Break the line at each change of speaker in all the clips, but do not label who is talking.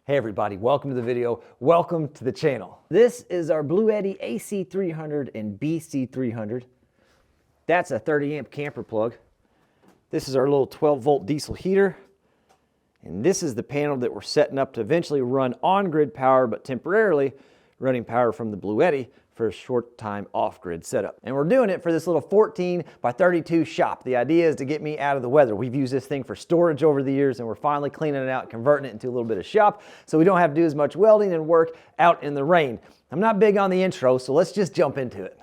Hey everybody, welcome to the video. Welcome to the channel. This is our Blue Eddy AC300 and BC300. That's a 30 amp camper plug. This is our little 12 volt diesel heater. And this is the panel that we're setting up to eventually run on-grid power, but temporarily running power from the Blue Eddy for a short time off-grid setup. And we're doing it for this little 14 by 32 shop. The idea is to get me out of the weather. We've used this thing for storage over the years, and we're finally cleaning it out, converting it into a little bit of shop, so we don't have to do as much welding and work out in the rain. I'm not big on the intro, so let's just jump into it.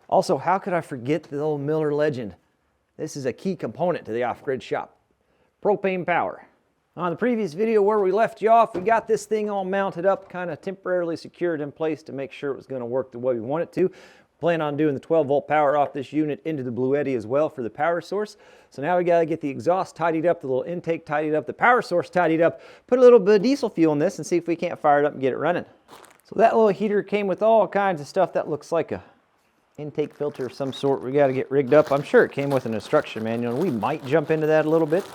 Also, how could I forget the old Miller Legend? This is a key component to the off-grid shop. Propane power. On the previous video where we left you off, we got this thing all mounted up, kind of temporarily secured in place to make sure it was going to work the way we want it to. Plan on doing the 12 volt power off this unit into the Blue Eddy as well for the power source. So now we got to get the exhaust tidied up, the little intake tidied up, the power source tidied up, put a little bit of diesel fuel in this and see if we can't fire it up and get it running. So that little heater came with all kinds of stuff. That looks like a intake filter of some sort. We got to get rigged up. I'm sure it came with an instruction manual, and we might jump into that a little bit.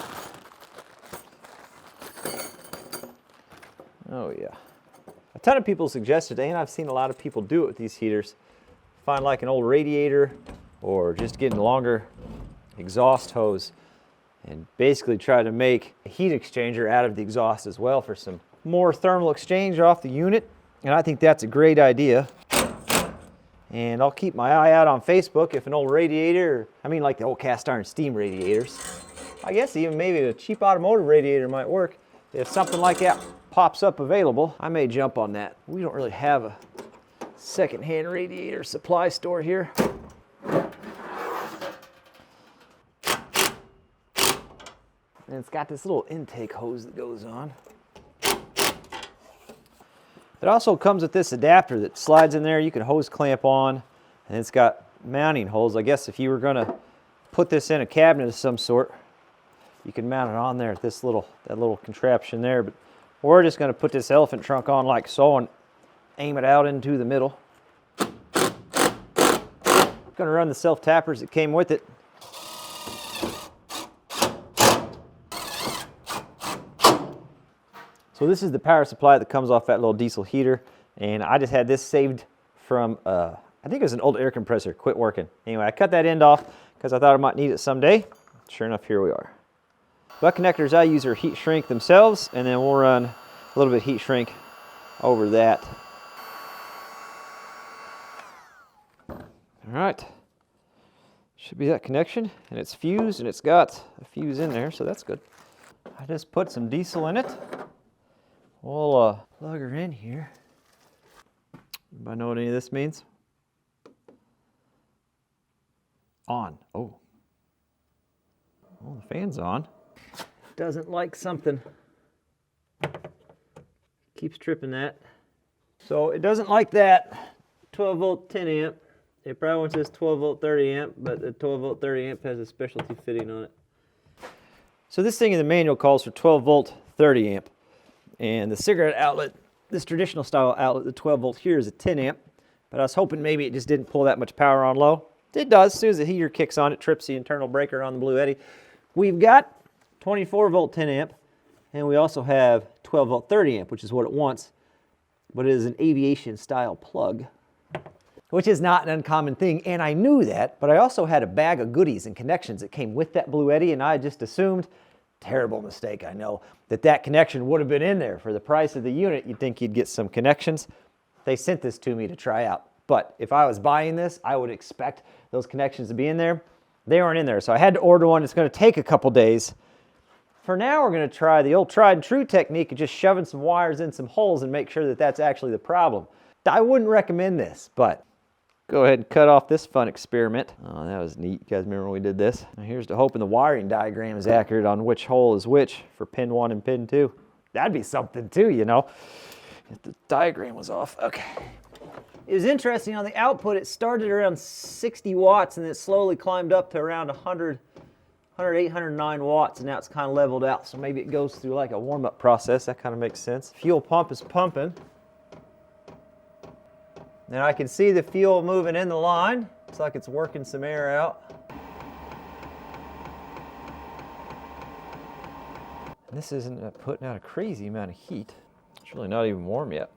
Oh yeah. A ton of people suggested, and I've seen a lot of people do it with these heaters, find like an old radiator or just getting a longer exhaust hose and basically try to make a heat exchanger out of the exhaust as well for some more thermal exchange off the unit. And I think that's a great idea. And I'll keep my eye out on Facebook if an old radiator, I mean like the old cast iron steam radiators. I guess even maybe a cheap automotive radiator might work. If something like that pops up available, I may jump on that. We don't really have a secondhand radiator supply store here. And it's got this little intake hose that goes on. It also comes with this adapter that slides in there. You can hose clamp on, and it's got mounting holes. I guess if you were gonna put this in a cabinet of some sort, you can mount it on there at that little contraption there. But we're just gonna put this elephant trunk on like so and aim it out into the middle. Gonna run the self tappers that came with it. So this is the power supply that comes off that little diesel heater, and I just had this saved from, I think it was an old air compressor, quit working. Anyway, I cut that end off because I thought I might need it someday. Sure enough, here we are. Butt connectors I use are heat shrink themselves, and then we'll run a little bit of heat shrink over that. All right, should be that connection, and it's fused, and it's got a fuse in there, so that's good. I just put some diesel in it. We'll plug her in here. Anybody know what any of this means? On. Oh. Well, the fan's on. Doesn't like something. Keeps tripping that. So it doesn't like that 12 volt 10 amp. It probably wants this 12 volt 30 amp, but the 12 volt 30 amp has a specialty fitting on it. So this thing in the manual calls for 12 volt 30 amp. And the cigarette outlet, this traditional style outlet, the 12 volt here is a 10 amp. But I was hoping maybe it just didn't pull that much power on low. It does. As soon as the heater kicks on, it trips the internal breaker on the Blue Eddy. We've got 24 volt 10 amp, and we also have 12 volt 30 amp, which is what it wants. But it is an aviation style plug, which is not an uncommon thing. And I knew that, but I also had a bag of goodies and connections that came with that Blue Eddy, and I just assumed, terrible mistake, I know, that connection would have been in there. For the price of the unit, you'd think you'd get some connections. They sent this to me to try out. But if I was buying this, I would expect those connections to be in there. They aren't in there, so I had to order one. It's going to take a couple days. For now, we're going to try the old tried and true technique of just shoving some wires in some holes and make sure that that's actually the problem. I wouldn't recommend this, but go ahead and cut off this fun experiment. Oh, that was neat. You guys remember when we did this? Now here's to hoping the wiring diagram is accurate on which hole is which for pin 1 and pin 2. That'd be something too, you know, if the diagram was off. Okay. It was interesting on the output. It started around 60 watts and it slowly climbed up to around 108, 109 watts, and now it's kind of leveled out. So maybe it goes through like a warm-up process. That kind of makes sense. Fuel pump is pumping. Now I can see the fuel moving in the line. Looks like it's working some air out. This isn't putting out a crazy amount of heat. It's really not even warm yet.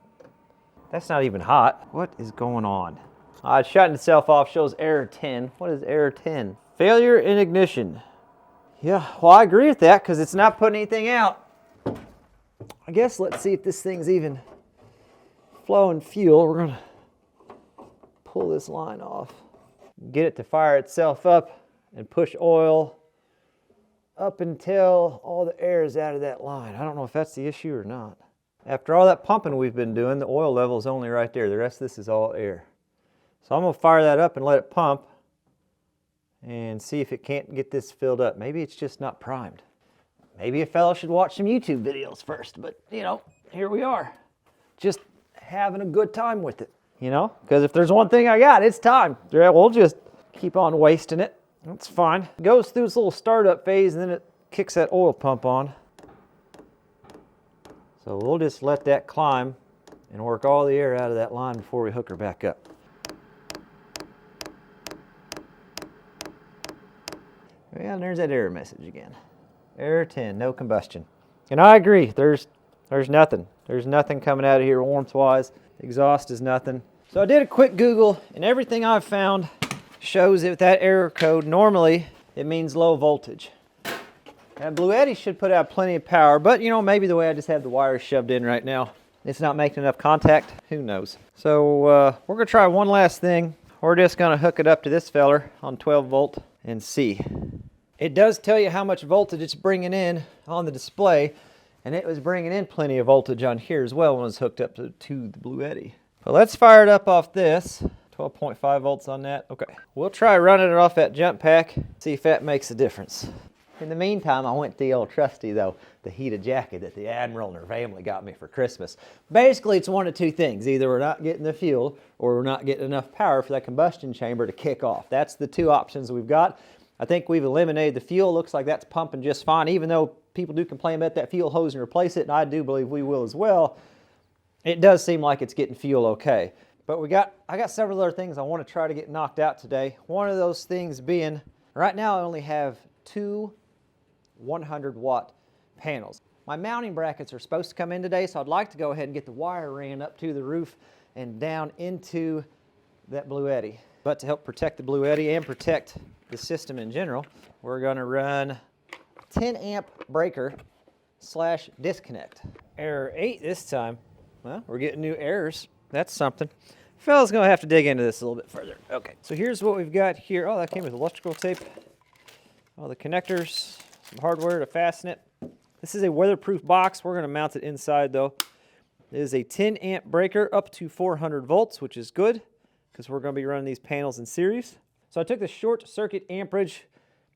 That's not even hot. What is going on? It's shutting itself off, shows error 10. What is error 10? Failure in ignition. Yeah, well, I agree with that because it's not putting anything out. I guess let's see if this thing's even flowing fuel. We're gonna pull this line off, get it to fire itself up and push oil up until all the air is out of that line. I don't know if that's the issue or not. After all that pumping we've been doing, the oil level is only right there. The rest of this is all air. So I'm gonna fire that up and let it pump and see if it can't get this filled up. Maybe it's just not primed. Maybe a fellow should watch some YouTube videos first, but you know, here we are. Just having a good time with it, you know? Because if there's one thing I got, it's time. Yeah, we'll just keep on wasting it. That's fine. It goes through this little startup phase and then it kicks that oil pump on. So we'll just let that climb and work all the air out of that line before we hook her back up. Yeah, and there's that error message again. Error 10, no combustion. And I agree, there's nothing. There's nothing coming out of here warmth-wise. Exhaust is nothing. So I did a quick Google, and everything I've found shows that that error code, normally it means low voltage. And Bluetti should put out plenty of power, but you know, maybe the way I just have the wires shoved in right now, it's not making enough contact. Who knows? So we're gonna try one last thing. We're just gonna hook it up to this feller on 12 volt and see. It does tell you how much voltage it's bringing in on the display, and it was bringing in plenty of voltage on here as well when it was hooked up to the Bluetti. But let's fire it up off this. 12.5 volts on that. Okay, we'll try running it off that jump pack, see if that makes a difference. In the meantime, I went the old trusty, though, the heated jacket that the Admiral and her family got me for Christmas. Basically, it's one of two things. Either we're not getting the fuel or we're not getting enough power for that combustion chamber to kick off. That's the two options we've got. I think we've eliminated the fuel. Looks like that's pumping just fine, even though people do complain about that fuel hose and replace it, and I do believe we will as well. It does seem like it's getting fuel okay. But I got several other things I want to try to get knocked out today. One of those things being, right now I only have two 100-watt panels. My mounting brackets are supposed to come in today, so I'd like to go ahead and get the wire ran up to the roof and down into that Bluetti. But to help protect the Bluetti and protect the system in general, we're going to run 10 amp breaker / disconnect. Error 8 this time. Well, we're getting new errors. That's something. Fella's going to have to dig into this a little bit further. Okay, so here's what we've got here. Oh, that came with electrical tape. All the connectors, some hardware to fasten it. This is a weatherproof box. We're going to mount it inside though. It is a 10 amp breaker up to 400 volts, which is good because we're going to be running these panels in series. So I took the short circuit amperage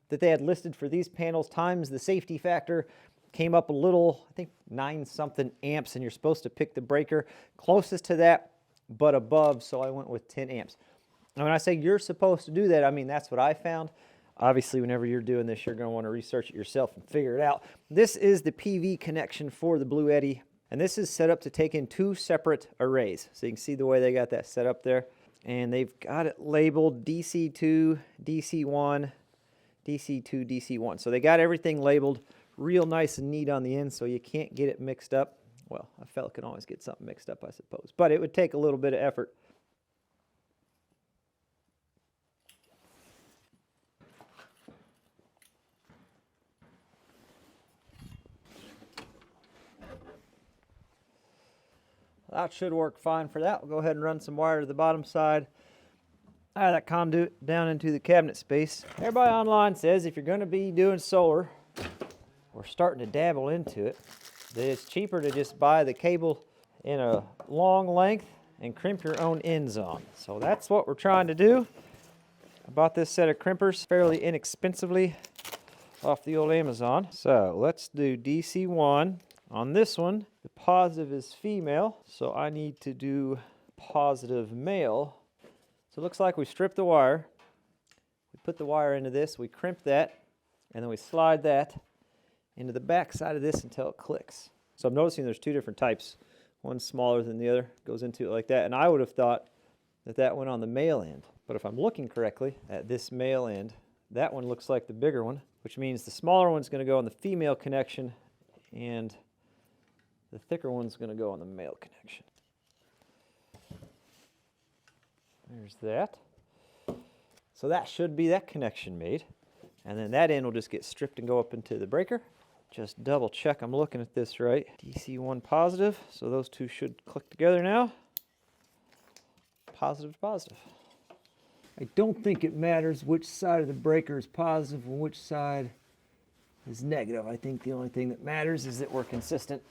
that they had listed for these panels times the safety factor, came up a little, I think 9-something amps, and you're supposed to pick the breaker closest to that but above, so I went with 10 amps. And when I say you're supposed to do that, I mean that's what I found. Obviously, whenever you're doing this, you're going to want to research it yourself and figure it out. This is the PV connection for the Bluetti, and this is set up to take in 2 separate arrays. So you can see the way they got that set up there. And they've got it labeled DC2, DC1, DC2, DC1. So they got everything labeled real nice and neat on the end so you can't get it mixed up. Well, a fella can always get something mixed up, I suppose. But it would take a little bit of effort. That should work fine for that. We'll go ahead and run some wire to the bottom side out of that conduit down into the cabinet space. Everybody online says if you're going to be doing solar or starting to dabble into it, that it's cheaper to just buy the cable in a long length and crimp your own ends on. So that's what we're trying to do. I bought this set of crimpers fairly inexpensively off the old Amazon. So let's do DC1. On this one, the positive is female, so I need to do positive male. So it looks like we stripped the wire, we put the wire into this, we crimp that, and then we slide that into the back side of this until it clicks. So I'm noticing there's 2 different types. One's smaller than the other, goes into it like that, and I would have thought that that went on the male end. But if I'm looking correctly at this male end, that one looks like the bigger one, which means the smaller one's going to go on the female connection and the thicker one's going to go on the male connection. There's that. So that should be that connection made. And then that end will just get stripped and go up into the breaker. Just double check I'm looking at this right. DC1 positive, so those two should click together now. Positive to positive. I don't think it matters which side of the breaker is positive and which side is negative. I think the only thing that matters is that we're consistent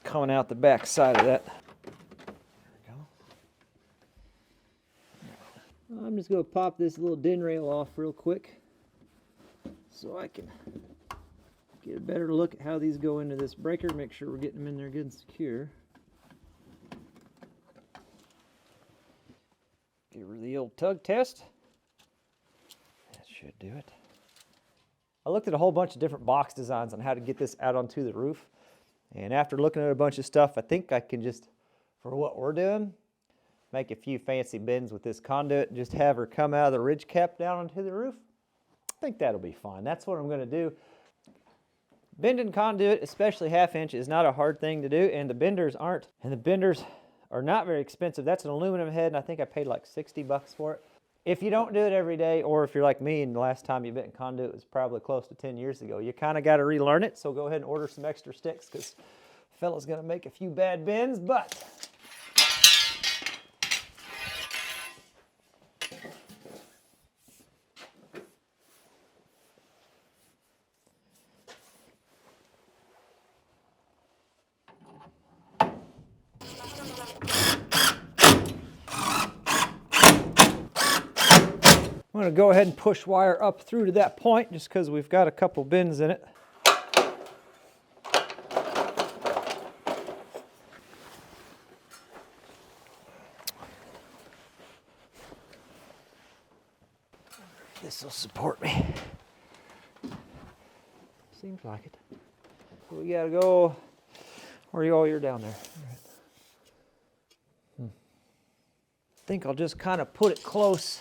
coming out the back side of that. There we go. I'm just going to pop this little DIN rail off real quick so I can get a better look at how these go into this breaker, make sure we're getting them in there good and secure. Give her the old tug test. That should do it. I looked at a whole bunch of different box designs on how to get this out onto the roof. And after looking at a bunch of stuff, I think I can just, for what we're doing, make a few fancy bends with this conduit and just have her come out of the ridge cap down onto the roof. I think that'll be fine. That's what I'm going to do. Bending conduit, especially 1/2 inch, is not a hard thing to do, and the benders are not very expensive. That's an aluminum head, and I think I paid like 60 bucks for it. If you don't do it every day, or if you're like me and the last time you bent conduit was probably close to 10 years ago, you kind of got to relearn it, so go ahead and order some extra sticks because fella's going to make a few bad bends, but I'm going to go ahead and push wire up through to that point just because we've got a couple bends in it. This will support me. Seems like it. So we got to go. Where are you? Oh, you're down there. All right. I think I'll just kind of put it close,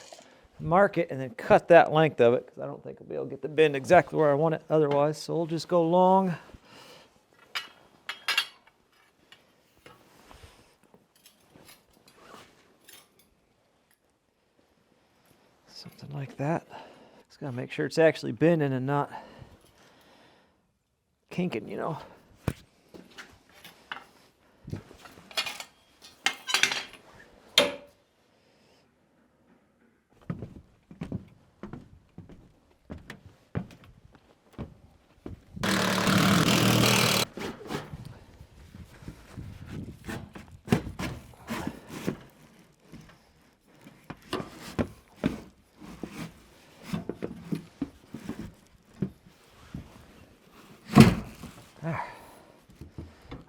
mark it, and then cut that length of it because I don't think I'll be able to get the bend exactly where I want it otherwise. So we'll just go long. Something like that. Just gotta make sure it's actually bending and not kinking, you know.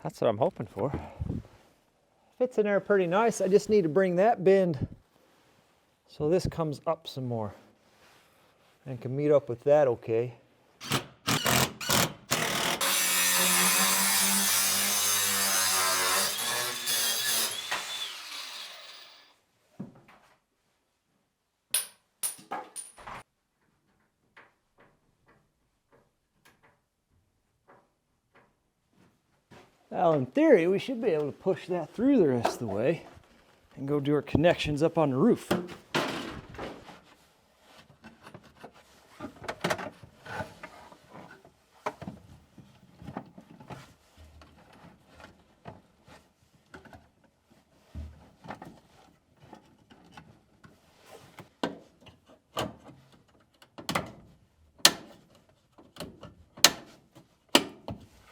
That's what I'm hoping for. Fits in there pretty nice. I just need to bring that bend so this comes up some more and can meet up with that okay. Well, in theory, we should be able to push that through the rest of the way and go do our connections up on the roof.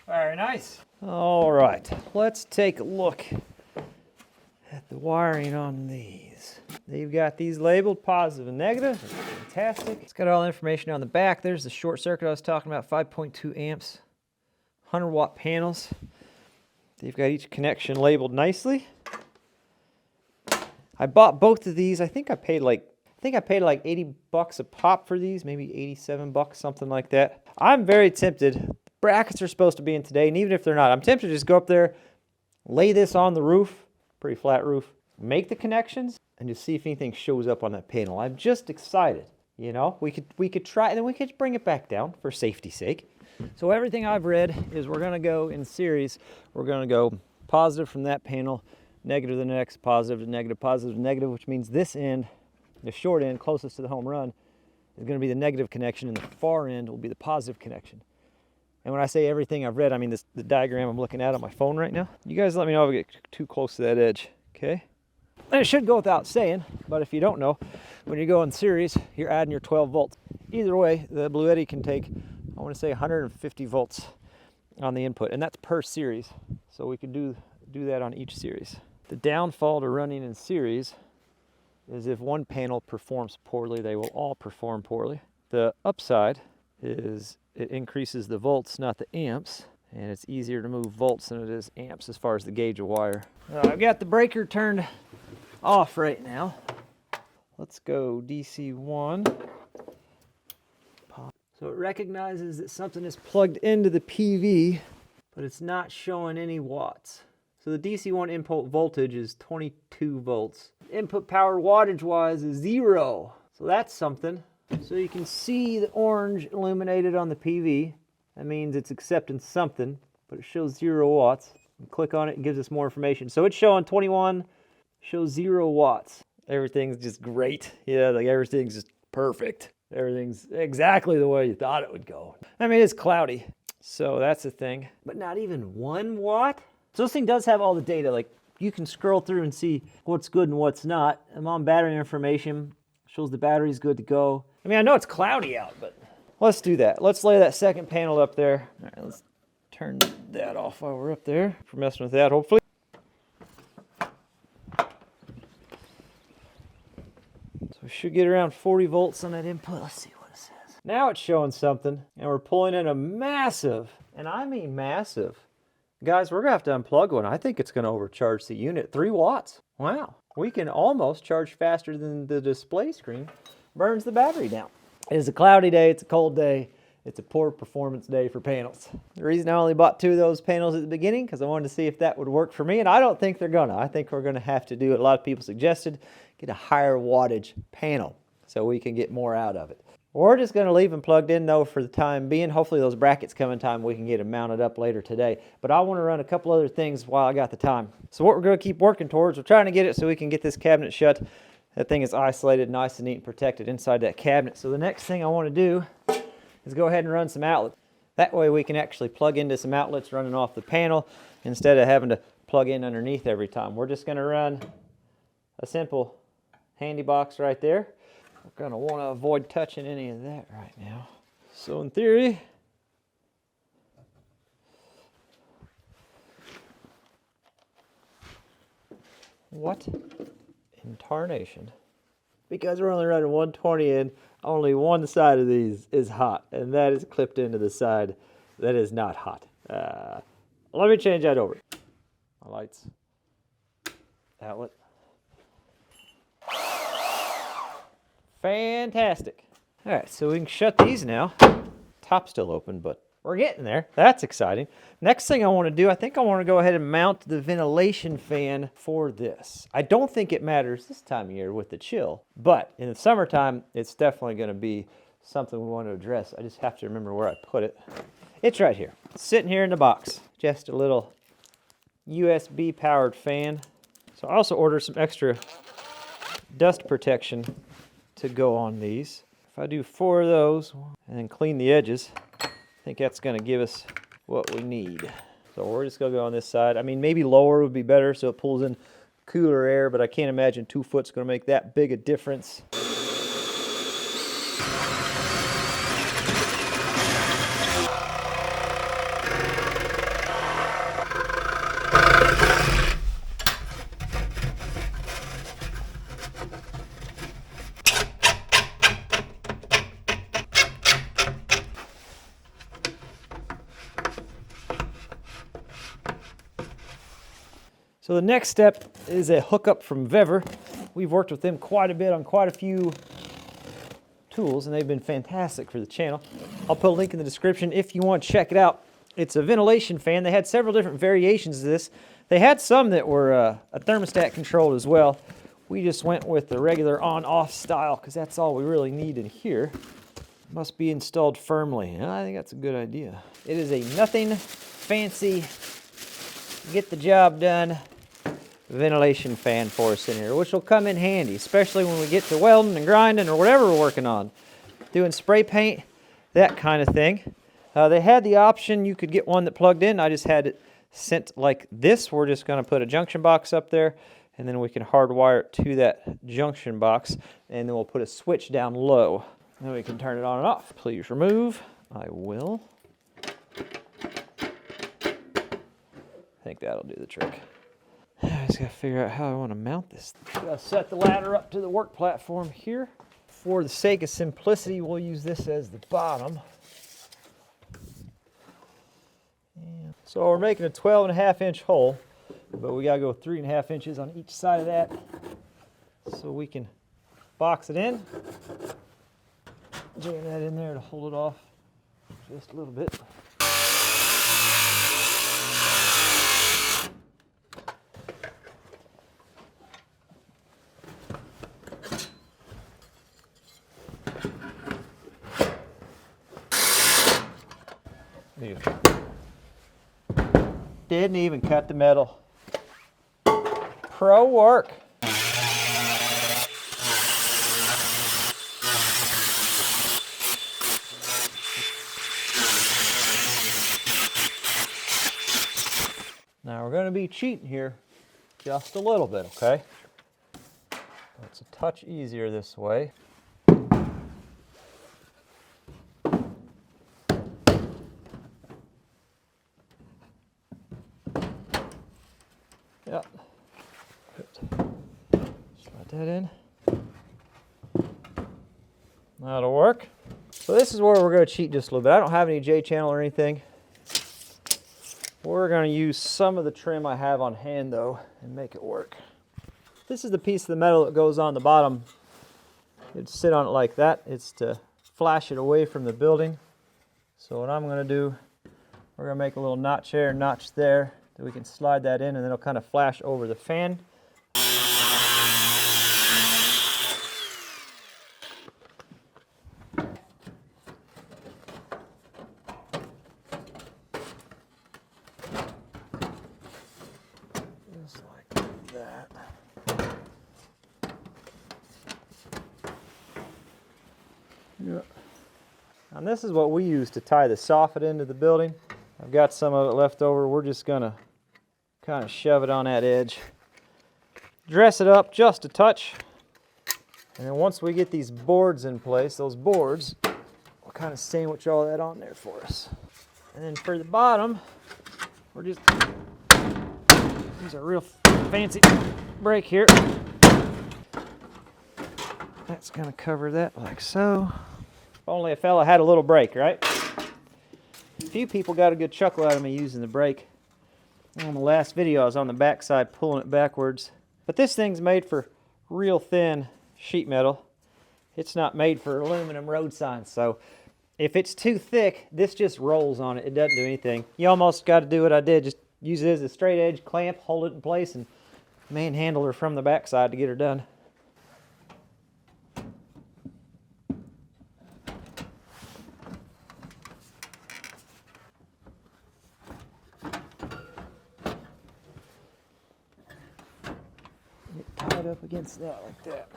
Very nice. All right, let's take a look at the wiring on these. They've got these labeled positive and negative. That's fantastic. It's got all the information on the back. There's the short circuit I was talking about, 5.2 amps, 100 watt panels. They've got each connection labeled nicely. I bought both of these. I think I paid like 80 bucks a pop for these, maybe 87 bucks, something like that. I'm very tempted. Brackets are supposed to be in today, and even if they're not, I'm tempted to just go up there, lay this on the roof, pretty flat roof, make the connections, and just see if anything shows up on that panel. I'm just excited. You know, we could try, and then we could bring it back down for safety's sake. So everything I've read is we're going to go in series. We're going to go positive from that panel, negative to the next, positive to negative, which means this end, the short end closest to the home run, is going to be the negative connection, and the far end will be the positive connection. And when I say everything I've read, I mean the diagram I'm looking at on my phone right now. You guys let me know if I get too close to that edge, okay? And it should go without saying, but if you don't know, when you go in series, you're adding your 12 volts. Either way, the Blue Eddy can take, I want to say 150 volts on the input, and that's per series. So we could do that on each series. The downfall to running in series is if one panel performs poorly, they will all perform poorly. The upside is it increases the volts, not the amps, and it's easier to move volts than it is amps as far as the gauge of wire. I've got the breaker turned off right now. Let's go DC 1. So it recognizes that something is plugged into the PV, but it's not showing any watts. So the DC 1 input voltage is 22 volts. Input power wattage wise is 0. So that's something. So you can see the orange illuminated on the PV. That means it's accepting something, but it shows 0 watts. Click on it and gives us more information. So it's showing 21, shows 0 watts. Everything's just great. Yeah, like everything's just perfect. Everything's exactly the way you thought it would go. I mean, it's cloudy, so that's the thing. But not even 1 watt? So this thing does have all the data. Like, you can scroll through and see what's good and what's not. I'm on battery information. Shows the battery's good to go. I mean, I know it's cloudy out, but let's do that. Let's lay that second panel up there. All right, let's turn that off while we're up there. If we're messing with that, hopefully. So we should get around 40 volts on that input. Let's see what it says. Now it's showing something, and we're pulling in a massive, and I mean massive. Guys, we're gonna have to unplug one. I think it's gonna overcharge the unit. 3 watts. Wow. We can almost charge faster than the display screen burns the battery down. It's a cloudy day, it's a cold day, it's a poor performance day for panels. The reason I only bought 2 of those panels at the beginning, because I wanted to see if that would work for me, and I don't think they're gonna. I think we're gonna have to do what a lot of people suggested, get a higher wattage panel so we can get more out of it. We're just gonna leave them plugged in though for the time being. Hopefully those brackets come in time, we can get them mounted up later today. But I wanna run a couple other things while I got the time. So what we're gonna keep working towards, we're trying to get it so we can get this cabinet shut. That thing is isolated, nice and neat and protected inside that cabinet. So the next thing I wanna do is go ahead and run some outlets. That way we can actually plug into some outlets running off the panel instead of having to plug in underneath every time. We're just gonna run a simple handy box right there. We're gonna wanna avoid touching any of that right now. So in theory, what in tarnation? Because we're only running 120 in, only one side of these is hot, and that is clipped into the side that is not hot. Let me change that over. My lights, outlet. Fantastic. All right, so we can shut these now. Top's still open, but we're getting there. That's exciting. Next thing I want to do, I think I want to go ahead and mount the ventilation fan for this. I don't think it matters this time of year with the chill, but in the summertime, it's definitely going to be something we want to address. I just have to remember where I put it. It's right here. It's sitting here in the box. Just a little USB powered fan. So I also ordered some extra dust protection to go on these. If I do 4 of those and then clean the edges, I think that's going to give us what we need. So we're just going to go on this side. I mean, maybe lower would be better so it pulls in cooler air, but I can't imagine 2 foot's going to make that big a difference. So the next step is a hookup from Vevor. We've worked with them quite a bit on quite a few tools, and they've been fantastic for the channel. I'll put a link in the description if you want to check it out. It's a ventilation fan. They had several different variations of this. They had some that were a thermostat controlled as well. We just went with the regular on-off style because that's all we really need in here. Must be installed firmly. And I think that's a good idea. It is a nothing fancy, get the job done ventilation fan for us in here, which will come in handy, especially when we get to welding and grinding or whatever we're working on. Doing spray paint, that kind of thing. They had the option, you could get one that plugged in. I just had it sent like this. We're just going to put a junction box up there, and then we can hardwire it to that junction box, and then we'll put a switch down low. Then we can turn it on and off. Please remove. I will. I think that'll do the trick. I just gotta figure out how I want to mount this. Gotta set the ladder up to the work platform here. For the sake of simplicity, we'll use this as the bottom. And so we're making a 12.5-inch hole, but we gotta go 3.5 inches on each side of that so we can box it in. Jam that in there to hold it off just a little bit. Didn't even cut the metal. Pro work. Now we're going to be cheating here just a little bit, okay? It's a touch easier this way. Yep. Slide that in. That'll work. So this is where we're going to cheat just a little bit. I don't have any J channel or anything. We're going to use some of the trim I have on hand though and make it work. This is the piece of the metal that goes on the bottom. It'd sit on it like that. It's to flash it away from the building. So what I'm going to do, we're going to make a little notch here, notch there. We can slide that in and then it'll kind of flash over the fan. Just like that. Yeah. And this is what we use to tie the soffit into the building. I've got some of it left over. We're just going to kind of shove it on that edge. Dress it up just a touch. And then once we get these boards in place, those boards will kind of sandwich all that on there for us. And then for the bottom, we're just use a real fancy brake here. That's going to cover that like so. If only a fella had a little brake, right? A few people got a good chuckle out of me using the brake. On the last video I was on the back side pulling it backwards. But this thing's made for real thin sheet metal. It's not made for aluminum road signs, so if it's too thick, this just rolls on it. It doesn't do anything. You almost got to do what I did, just use it as a straight edge clamp, hold it in place, and manhandle her from the back side to get her done. Tied up against that like that.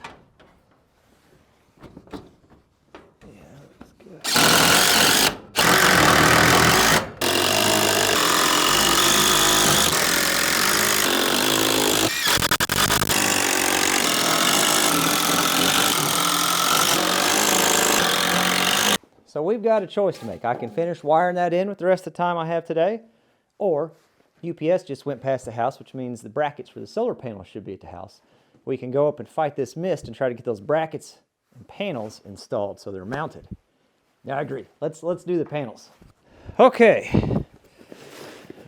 Yeah, that's good. So we've got a choice to make. I can finish wiring that in with the rest of the time I have today, or UPS just went past the house, which means the brackets for the solar panels should be at the house. We can go up and fight this mist and try to get those brackets and panels installed so they're mounted. Yeah, I agree. Let's do the panels. Okay.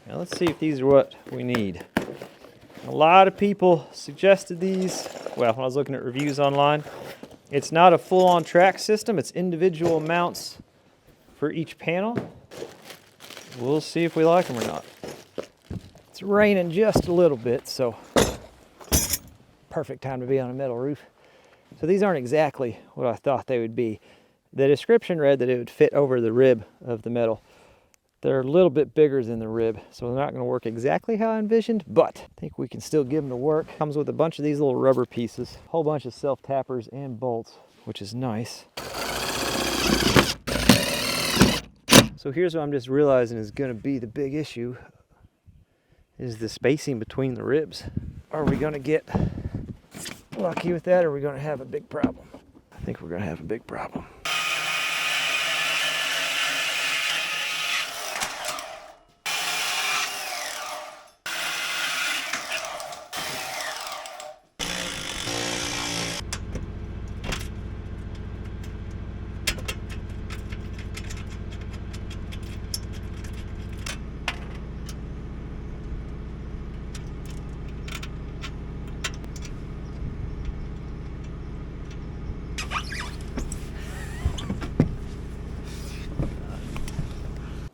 Now let's see if these are what we need. A lot of people suggested these. Well, when I was looking at reviews online, it's not a full-on track system. It's individual mounts for each panel. We'll see if we like them or not. It's raining just a little bit, so perfect time to be on a metal roof. So these aren't exactly what I thought they would be. The description read that it would fit over the rib of the metal. They're a little bit bigger than the rib, so they're not going to work exactly how I envisioned, but I think we can still give them to work. Comes with a bunch of these little rubber pieces, a whole bunch of self-tappers and bolts, which is nice. So here's what I'm just realizing is going to be the big issue, is the spacing between the ribs. Are we going to get lucky with that, or are we going to have a big problem? I think we're going to have a big problem.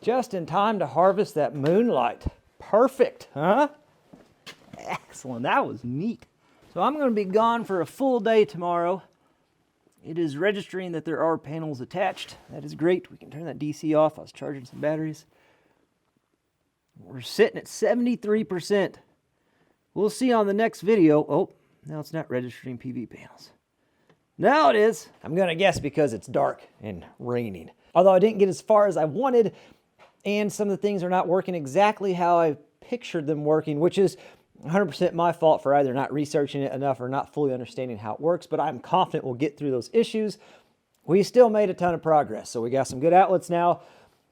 Just in time to harvest that moonlight. Perfect, huh? Excellent, that was neat. So I'm gonna be gone for a full day tomorrow. It is registering that there are panels attached. That is great. We can turn that DC off. I was charging some batteries. We're sitting at 73%. We'll see on the next video. Oh, now it's not registering PV panels. Now it is. I'm gonna guess because it's dark and raining. Although I didn't get as far as I wanted, and some of the things are not working exactly how I pictured them working, which is 100% my fault for either not researching it enough or not fully understanding how it works, but I'm confident we'll get through those issues. We still made a ton of progress. So we got some good outlets now.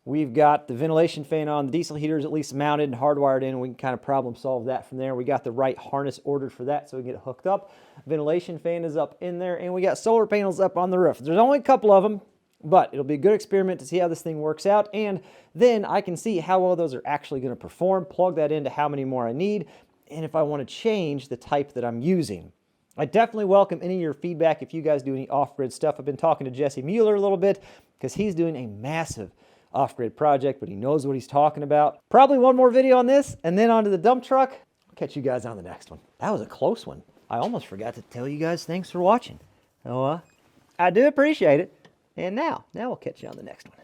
We've got the ventilation fan on, the diesel heater is at least mounted and hardwired in, and we can kind of problem solve that from there. We got the right harness ordered for that so we can get it hooked up. Ventilation fan is up in there, and we got solar panels up on the roof. There's only a couple of them, but it'll be a good experiment to see how this thing works out, and then I can see how well those are actually going to perform, plug that into how many more I need, and if I want to change the type that I'm using. I definitely welcome any of your feedback if you guys do any off-grid stuff. I've been talking to Jesse Mueller a little bit because he's doing a massive off-grid project, but he knows what he's talking about. Probably one more video on this, and then onto the dump truck. I'll catch you guys on the next one. That was a close one. I almost forgot to tell you guys thanks for watching. I do appreciate it. And now we'll catch you on the next one.